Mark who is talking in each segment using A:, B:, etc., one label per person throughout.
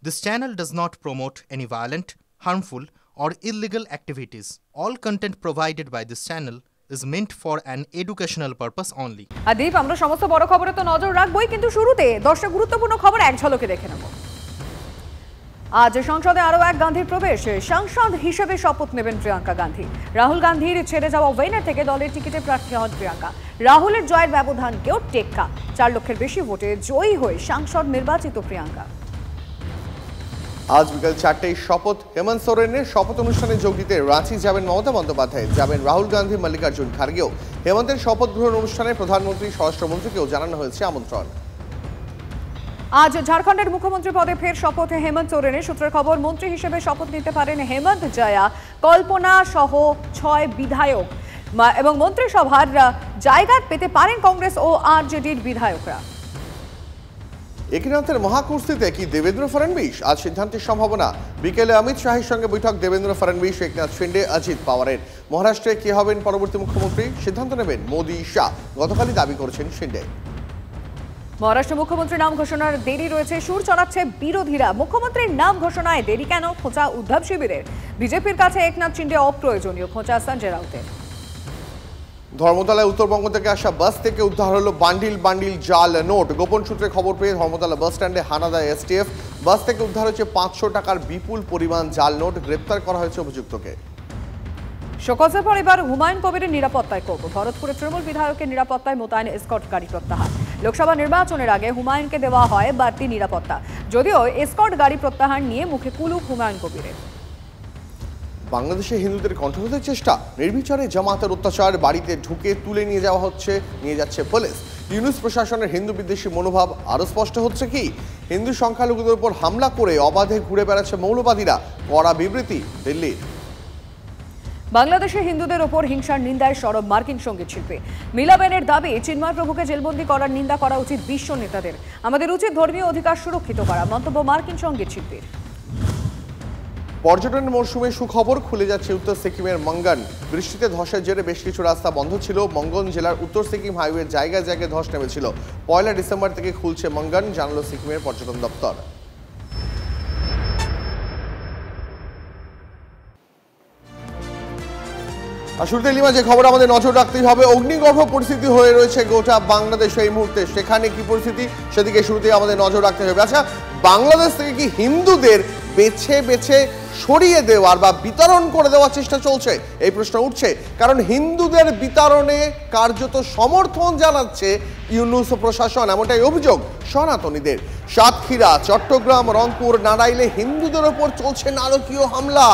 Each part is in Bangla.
A: This channel does not promote any violent, harmful, or illegal activities. All content provided by this channel is meant for an educational purpose only.
B: আদিপ, আমরা সমস্ত বড় খবরে তো নজর রাখবই, কিন্তু শুরুতে 10টা গুরুত্বপূর্ণ খবর এক ঝলকে দেখে নেব। আজ সংসদে আরও এক গান্ধীর প্রবেশ। সাংসদ হিসেবে শপথ নেবেন প্রিয়াঙ্কা গান্ধী। রাহুল গান্ধীর ছেড়ে যাওয়া ওয়েনার থেকে দলের টিকিটে প্রার্থী হন প্রিয়াঙ্কা। রাহুলের জয়ের ব্যবধানকেও টেক্কা। 4 লক্ষের বেশি ভোটে জয়ী হয়ে সাংসদ নির্বাচিত প্রিয়াঙ্কা।
C: আজ বিকাল 4টায় শপথ। হেমন্ত সোরেনের শপথ অনুষ্ঠানে যোগ দিতে রাঁচি যাবেন মমতা বন্দ্যোপাধ্যায়, যাবেন রাহুল গান্ধী, মল্লিকার্জুন খার্গেও। হেমন্তের শপথ গ্রহণ অনুষ্ঠানে প্রধানমন্ত্রী, স্বরাষ্ট্রমন্ত্রীকেও জানানো হয়েছে আমন্ত্রণ।
B: আজ ঝাড়খণ্ডের মুখ্যমন্ত্রী পদে ফের শপথে হেমন্ত সোরেনের। সূত্রের খবর, মন্ত্রী হিসেবে শপথ নিতে পারেন হেমন্ত, জয়া, কল্পনা সহ 6 বিধায়ক এবং মন্ত্রিসভার জায়গা পেতে পারেন কংগ্রেস ও আরজেডির বিধায়করা।
C: একনাথের মহাকুর্সিতে কি দেবেন্দ্র ফড়নবিস? আজ সিদ্ধান্তের সম্ভাবনা। বিকেলে অমিত শাহের সঙ্গে বৈঠক দেবেন্দ্র ফড়নবিস, একনাথ শিন্ডে, অজিত পাওয়ারের। মহারাষ্ট্রে কে হবেন পরবর্তী মুখ্যমন্ত্রী, সিদ্ধান্ত নেবেন মোদি, শাহ। গতকালই দাবি করেছেন শিন্ডে।
B: মহারাষ্ট্র মুখ্যমন্ত্রীর নাম ঘোষণার দেরি রয়েছে, সুর চড়াচ্ছে বিরোধীরা। মুখ্যমন্ত্রীর নাম ঘোষণায় দেরি কেন? খোঁচা উদ্ধব শিবিরের। বিজেপির কাছে একনাথ শিন্ডে অপ্রয়োজনীয়, খোঁচা সঞ্জয় রাউতের।
C: ধর্মতলায় উত্তরবঙ্গ থেকে আসা বাস থেকে উদ্ধার হলো বান্ডিল বান্ডিল জাল নোট। গোপন সূত্রে খবর পেয়ে ধর্মতলা বাস স্ট্যান্ডে হানা দেয় এসটিএফ। বাস থেকে উদ্ধার হয়েছে 500 টাকার বিপুল পরিমাণ জাল নোট। গ্রেপ্তার করা হয়েছে অভিযুক্তকে।
B: শোকজের পর এবার হুমায়ুন কবিরের নিরাপত্তায় ক্ষোভ। ভরতপুরে তৃণমূল বিধায়কের নিরাপত্তায় মোতায়েন এসকর্ট গাড়ি প্রত্যাহার। লোকসভা নির্বাচনের আগে হুমায়ুনকে দেওয়া হয় বাড়তি নিরাপত্তা, যদিও এসকর্ট গাড়ি প্রত্যাহার নিয়ে মুখে কুলুপ হুমায়ুন কবিরের।
C: বাংলাদেশে হিন্দুদের কণ্ঠরোধের চেষ্টা, নির্বিচারে জামাতের অত্যাচার, বাড়িতে ঢুকে তুলে নিয়ে যাচ্ছে পুলিশ। ইউনূস প্রশাসনের হিন্দু বিদ্বেষী মনোভাব আরও স্পষ্ট হচ্ছে কি? হিন্দু সংখ্যালঘুদের উপর হামলা করে অবাধে ঘুরে বেড়াচ্ছে মৌলবাদীরা, কড়া বিবৃতি দিল্লির।
B: বাংলাদেশে হিন্দুদের ওপর হিংসার নিন্দায় সরব মার্কিন সঙ্গীত শিল্পী মিলাবেনের দাবি, চিন্ময় প্রভুকে জেলবন্দি করার নিন্দা করা উচিত বিশ্ব নেতাদের। আমাদের উচিত ধর্মীয় অধিকার সুরক্ষিত করা, মন্তব্য মার্কিন সঙ্গীত শিল্পীর।
C: পর্যটন মরশুমে সুখবর, খুলে যাচ্ছে উত্তর সিকিমের মঙ্গন। বৃষ্টিতে ধসের জেরে বেশ কিছু রাস্তা বন্ধ ছিল। মঙ্গন জেলার উত্তর সিকিম হাইওয়ে জায়গায় জায়গায় ধস নেমেছিল। 1 ডিসেম্বর থেকে খুলছে মঙ্গন, জানালো সিকিমের পর্যটন দপ্তর। আর শুরুতে লিমা, যে খবর আমাদের নজর রাখতেই হবে, অগ্নিগর্ভ পরিস্থিতি হয়ে রয়েছে গোটা বাংলাদেশ এই মুহূর্তে। সেখানে কি পরিস্থিতি, সেদিকে শুরুতেই আমাদের নজর রাখতে হবে। আচ্ছা, বাংলাদেশ থেকে কি হিন্দুদের বেছে বেছে সরিয়ে দেওয়ার বা বিতরণ করে দেওয়ার চেষ্টা চলছে? এই প্রশ্ন উঠছে, কারণ হিন্দুদের বিতরণে কার্যত সমর্থন জানাচ্ছে ইউনূস প্রশাসন, এমনটাই অভিযোগ সনাতনীদের। সাতক্ষীরা, চট্টগ্রাম, রংপুর, নারাইলে হিন্দুদের ওপর চলছে নারকীয় হামলা।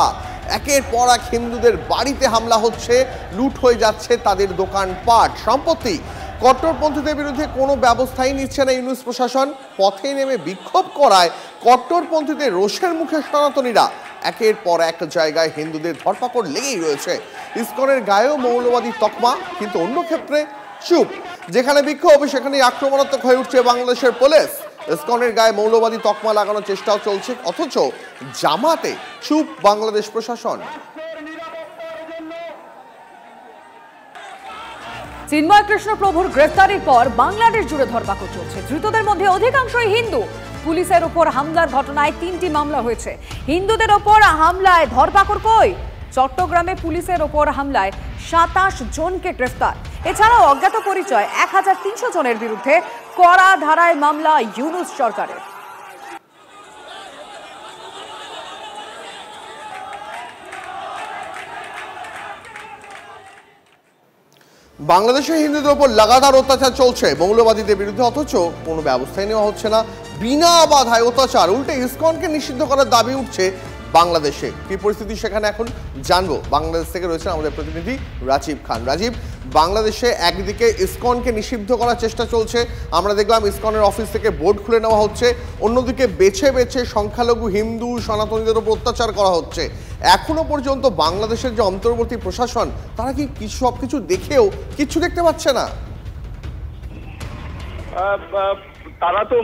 C: একের পর এক হিন্দুদের বাড়িতে হামলা হচ্ছে, লুট হয়ে যাচ্ছে তাদের দোকানপাট, সম্পত্তি। কট্টরপন্থীদের বিরুদ্ধে কোনো ব্যবস্থাই নিচ্ছে না ইউনূস প্রশাসন। পথে নেমে বিক্ষোভ করায় কট্টরপন্থীদের রোষের মুখে সনাতনীরা। একের পর এক জায়গায় হিন্দুদের ধরপাকড় লেগেই রয়েছে। ইসকনের গায়েও মৌলবাদী তকমা, কিন্তু অন্য ক্ষেত্রে চুপ। যেখানে বিক্ষোভ সেখানেই আক্রমণাত্মক হয়ে উঠছে বাংলাদেশের পুলিশ। ইসকনের গায়ে মৌলবাদী তকমা লাগানোর চেষ্টাও চলছে, অথচ জামাতে চুপ বাংলাদেশ প্রশাসন।
B: চিন্ময় কৃষ্ণ প্রভুর গ্রেফতারির পর বাংলাদেশ জুড়ে ধরপাকড় চলছে। ধৃতদের মধ্যে অধিকাংশই হিন্দু। পুলিশের ওপর হামলার ঘটনায় 3টি মামলা হয়েছে। হিন্দুদের ওপর হামলায় ধরপাকড় কই? চট্টগ্রামে পুলিশের ওপর হামলায় 27 জনকে গ্রেফতার। এছাড়াও অজ্ঞাত পরিচয় 1300 জনের বিরুদ্ধে কড়া ধারায় মামলা ইউনূস সরকারের।
C: বাংলাদেশে হিন্দুদের উপর লাগাতার অত্যাচার চলছে মৌলবাদীদের বিরুদ্ধে, অথচ কোনো ব্যবস্থাই নেওয়া হচ্ছে না। বিনা বাধায় অত্যাচার, উল্টে ইসকনকে নিষিদ্ধ করার দাবি উঠছে বাংলাদেশে। কি পরিস্থিতি সেখানে এখন জানবো। বাংলাদেশ থেকে রয়েছেন আমাদের প্রতিনিধি রাজীব খান। রাজীব, বাংলাদেশে একদিকে ইসকনকে নিষিদ্ধ করার চেষ্টা চলছে, আমরা দেখলাম ইসকনের অফিস থেকে বোর্ড খুলে নেওয়া হচ্ছে, অন্যদিকে বেছে বেছে সংখ্যালঘু হিন্দু সনাতনীদের উপর অত্যাচার করা হচ্ছে। এখনো পর্যন্ত বাংলাদেশের যে অন্তর্বর্তী প্রশাসন, তারা কি সবকিছু দেখেও কিছু দেখতে পাচ্ছে না?
D: তারা তো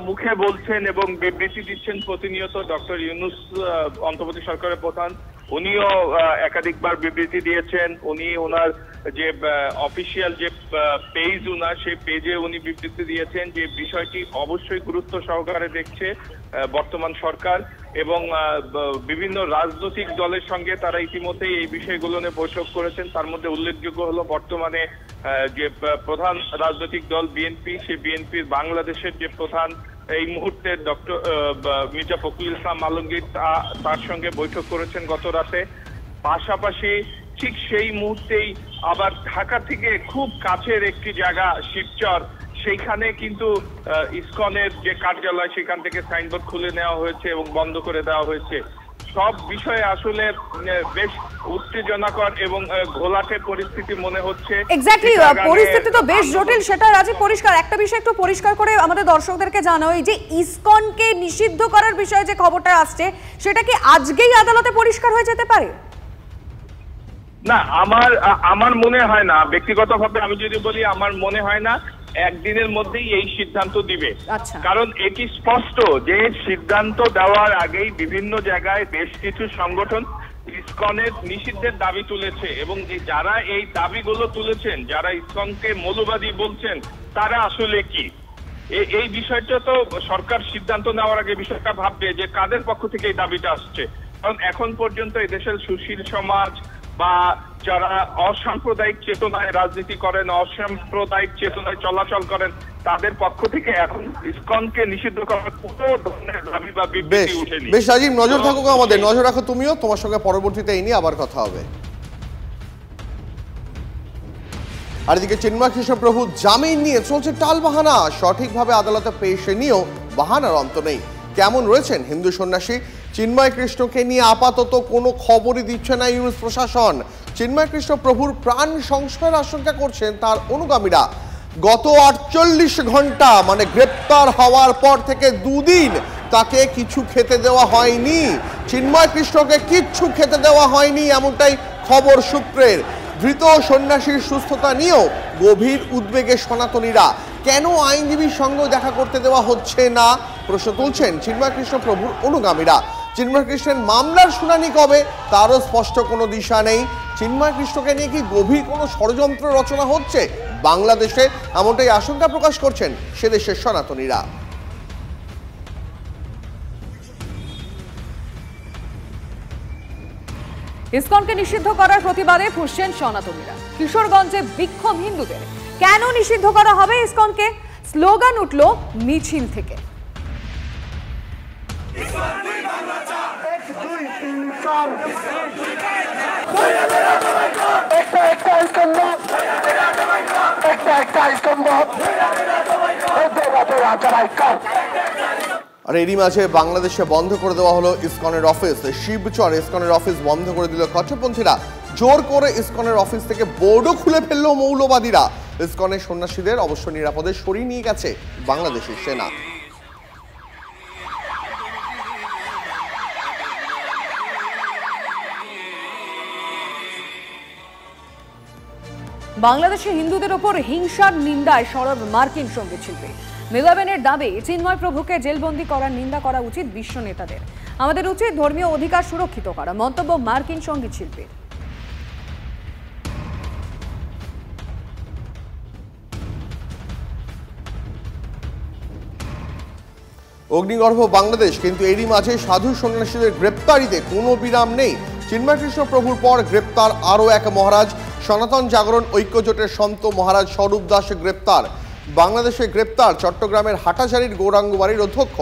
D: মুখে বলছেন এবং বিবৃতি দিচ্ছেন প্রতিনিয়ত। ডক্টর ইউনূস অন্তর্বর্তী সরকারের প্রধান উনিও একাধিকবার বিবৃতি দিয়েছেন। উনি ওনার যে অফিসিয়াল যে পেজ ওনার, সেই পেজে উনি বিবৃতি দিয়েছেন যে বিষয়টি অবশ্যই গুরুত্ব সহকারে দেখছে বর্তমান সরকার, এবং বিভিন্ন রাজনৈতিক দলের সঙ্গে তারা ইতিমধ্যেই এই বিষয়গুলো নিয়ে বৈঠক করেছেন। তার মধ্যে উল্লেখযোগ্য হলো বর্তমানে যে প্রধান রাজনৈতিক দল বিএনপি, সেই বিএনপির বাংলাদেশের যে প্রধান এই মুহূর্তে ডক্টর মির্জা ফখরুল ইসলাম আলমগীর তার সঙ্গে বৈঠক করেছেন গত রাতে। পাশাপাশি ঠিক সেই মুহূর্তেই আবার ঢাকা থেকে খুব কাছের একটি জায়গা শিবচর, সেইখানে কিন্তু ইসকনের যে কার্যালয় সেখান থেকে সাইনবোর্ড খুলে নেওয়া হয়েছে এবং বন্ধ করে দেওয়া হয়েছে। সব বিষয়ে আসলে বেশ উত্তেজনাকর এবং ঘোলাটে পরিস্থিতি মনে হচ্ছে।
B: এক্স্যাক্টলি, পরিস্থিতি তো বেশ জটিল, সেটা রাজীব পরিষ্কার। একটা বিষয় একটু পরিষ্কার করে আমাদের দর্শকদেরকে জানাও, এই যে ইসকনকে নিষিদ্ধ করার বিষয়ে যে খবরটা আসছে সেটা কি আজকেই আদালতে পরিষ্কার হয়ে যেতে পারে?
D: না, আমার মনে হয় না, ব্যক্তিগতভাবে আমি যদি বলি আমার মনে হয় না একদিনের মধ্যেই এই সিদ্ধান্ত দিবে। কারণ এটি স্পষ্ট যে সিদ্ধান্ত দেওয়ার আগেই বিভিন্ন জায়গায় বেশ কিছু সংগঠন ইসকনের নিষিদ্ধের দাবি তুলেছে, এবং যারা এই দাবিগুলো তুলেছেন, যারা ইসকনকে মৌলবাদী বলছেন, তারা আসলে কি এই বিষয়টা তো সরকার সিদ্ধান্ত নেওয়ার আগে বিষয়টা ভাববে যে কাদের পক্ষ থেকে এই দাবিটা আসছে। কারণ এখন পর্যন্ত এই দেশের সুশীল সমাজ বা যারা অসাম্প্রদায়িক চেতনায় রাজনীতি করেন, অসাম্প্রদায়িক চেতনায় চলাচল করেন, তাদের পক্ষ থেকে এখন ইসকনকে নিষিদ্ধ করার কোনো ধরনের দাবি বা বিবৃতি উঠেনি।
C: বেশ রাজীব, নজর থাকুক, আমাদের নজর রাখো তুমিও। তোমার সঙ্গে পরবর্তীতে এই নিয়ে আবার কথা হবে। আর এদিকে চিন্ময় কৃষ্ণ প্রভু জামিন নিয়ে চলছে টালবাহানা, সঠিকভাবে আদালতে পেশ নিয়েও বাহানার অন্ত নেই। কেমন রয়েছেন হিন্দু সন্ন্যাসী? চিন্ময় কৃষ্ণকে নিয়ে আপাতত কোনো খবরই দিচ্ছে না ইউনুস প্রশাসন। চিন্ময় কৃষ্ণ প্রভুর প্রাণ সংশয়ের আশঙ্কা করছেন তার অনুগামীরা। গত 48 ঘন্টা মানে গ্রেপ্তার হওয়ার পর থেকে 2 দিন তাকে কিছু খেতে দেওয়া হয়নি। চিন্ময় কৃষ্ণকে কিচ্ছু খেতে দেওয়া হয়নি, এমনটাই খবর সূত্রের। ধৃত সন্ন্যাসীর সুস্থতা নিয়েও গভীর উদ্বেগে সনাতনীরা। কেন আইনজীবীর সঙ্গে দেখা করতে দেওয়া হচ্ছে না প্রশ্ন তুলছেন চিন্ময় কৃষ্ণ প্রভুর অনুগামীরা। চিন্ময় কৃষ্ণের মামলার শুনানি কবে তারও স্পষ্ট কোনো দিশা নেই। চিন্ময় কৃষ্ণকে নিয়ে কি গভীর কোনো ষড়যন্ত্র রচনা হচ্ছে বাংলাদেশে, এমনটাই আশঙ্কা প্রকাশ করছেন সে দেশের সনাতনীরা।
B: ইসকনকে নিষিদ্ধ করার প্রতিবাদে ফুঁসছেন সনাতনীরা। কিশোরগঞ্জে বিক্ষোভ হিন্দুদের। কেন নিষিদ্ধ করা হবে ইসকনকে? স্লোগান উঠল মিছিল থেকে।
C: আর এরই মাঝে বাংলাদেশে বন্ধ করে দেওয়া হলো ইসকনের অফিস। শিবচর ইসকনের অফিস বন্ধ করে দিল কট্টরপন্থীরা। জোর করে ইসকনের অফিস থেকে বোর্ডও খুলে ফেললো মৌলবাদীরা। ইসকনের সন্ন্যাসীদের অবশ্য নিরাপদে সরিয়ে নিয়ে গেছে বাংলাদেশের সেনা।
B: বাংলাদেশে হিন্দুদের ওপর হিংসার নিন্দায় সরব মার্কিন সঙ্গীত শিল্পী। মিলাবেনের দাবি চিন্ময় প্রভুকে জেলবন্দি করার নিন্দা করা উচিত বিশ্ব নেতাদের। আমাদের উচিত ধর্মীয় অধিকার সুরক্ষিত করা, মন্তব্য মার্কিন সঙ্গীত শিল্পীর।
C: অগ্নিগর্ভ বাংলাদেশ, কিন্তু এরই মাঝে সাধু সন্ন্যাসীদের গ্রেপ্তারিতে কোনো বিরাম নেই। চিন্ময় কৃষ্ণ প্রভুর পর গ্রেপ্তার আরও এক মহারাজ। সনাতন জাগরণ ঐক্যজোটের সন্ত মহারাজ স্বরূপ দাস গ্রেপ্তার। বাংলাদেশে গ্রেপ্তার চট্টগ্রামের হাটাজারির গৌরাঙ্গ বাড়ির অধ্যক্ষ